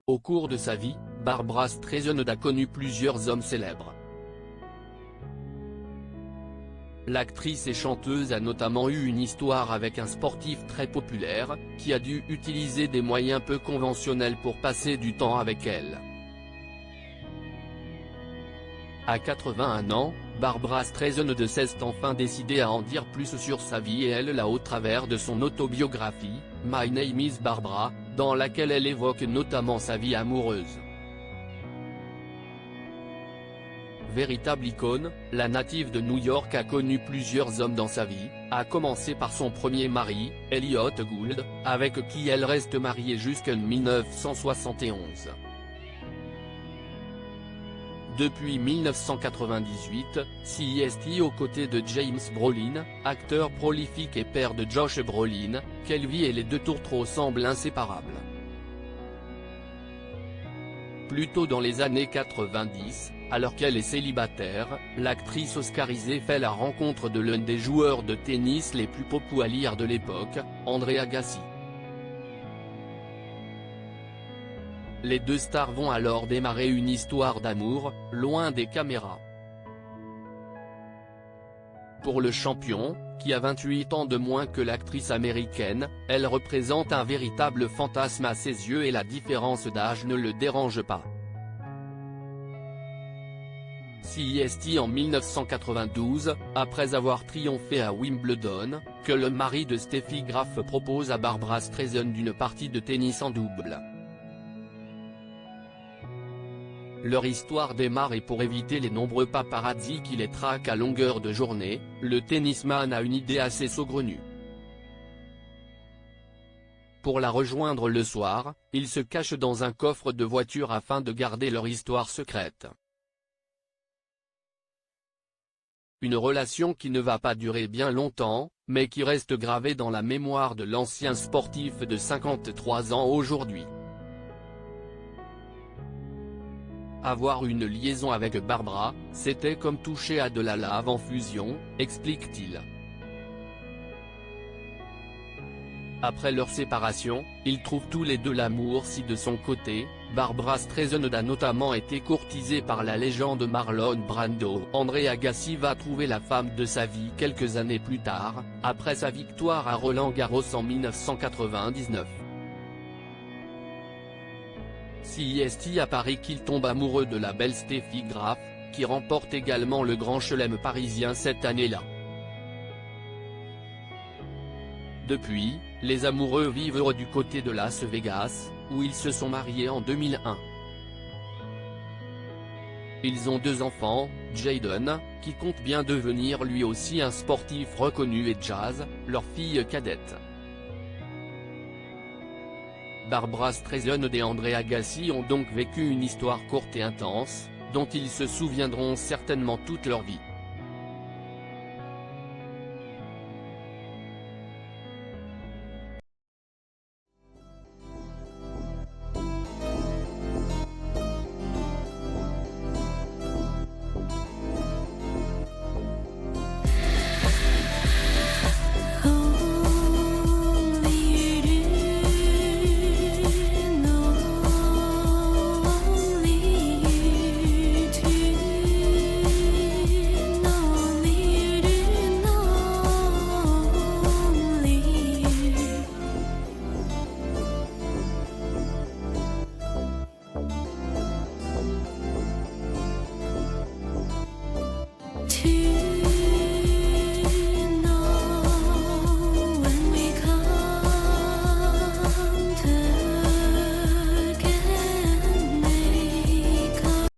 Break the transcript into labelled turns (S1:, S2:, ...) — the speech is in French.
S1: Au cours de sa vie, Barbra Streisand a connu plusieurs hommes célèbres. L'actrice et chanteuse a notamment eu une histoire avec un sportif très populaire, qui a dû utiliser des moyens peu conventionnels pour passer du temps avec elle. À 81 ans, Barbra Streisand s'est enfin décidée à en dire plus sur sa vie et elle au travers de son autobiographie, My Name is Barbra, dans laquelle elle évoque notamment sa vie amoureuse. Véritable icône, la native de New York a connu plusieurs hommes dans sa vie, à commencer par son premier mari, Elliott Gould, avec qui elle reste mariée jusqu'en 1971. Depuis 1998, CEST aux côtés de James Brolin, acteur prolifique et père de Josh Brolin, qu'elle vit et les deux tourtereaux semblent inséparables. Plus tôt dans les années 90, alors qu'elle est célibataire, l'actrice oscarisée fait la rencontre de l'un des joueurs de tennis les plus populaires de l'époque, André Agassi. Les deux stars vont alors démarrer une histoire d'amour, loin des caméras. Pour le champion, qui a 28 ans de moins que l'actrice américaine, elle représente un véritable fantasme à ses yeux et la différence d'âge ne le dérange pas. CEST en 1992, après avoir triomphé à Wimbledon, que le mari de Steffi Graf propose à Barbra Streisand une partie de tennis en double. Leur histoire démarre et pour éviter les nombreux paparazzi qui les traquent à longueur de journée, le tennisman a une idée assez saugrenue. Pour la rejoindre le soir, il se cache dans un coffre de voiture afin de garder leur histoire secrète. Une relation qui ne va pas durer bien longtemps, mais qui reste gravée dans la mémoire de l'ancien sportif de 53 ans aujourd'hui. Avoir une liaison avec Barbra, c'était comme toucher à de la lave en fusion, explique-t-il. Après leur séparation, ils trouvent tous les deux l'amour si de son côté, Barbra Streisand a notamment été courtisée par la légende Marlon Brando. André Agassi va trouver la femme de sa vie quelques années plus tard, après sa victoire à Roland-Garros en 1999. CEST à Paris qu'il tombe amoureux de la belle Steffi Graf, qui remporte également le Grand Chelem parisien cette année-là. Depuis, les amoureux vivent heureux du côté de Las Vegas, où ils se sont mariés en 2001. Ils ont 2 enfants, Jayden, qui compte bien devenir lui aussi un sportif reconnu et Jazz, leur fille cadette. Barbra Streisand et André Agassi ont donc vécu une histoire courte et intense, dont ils se souviendront certainement toute leur vie.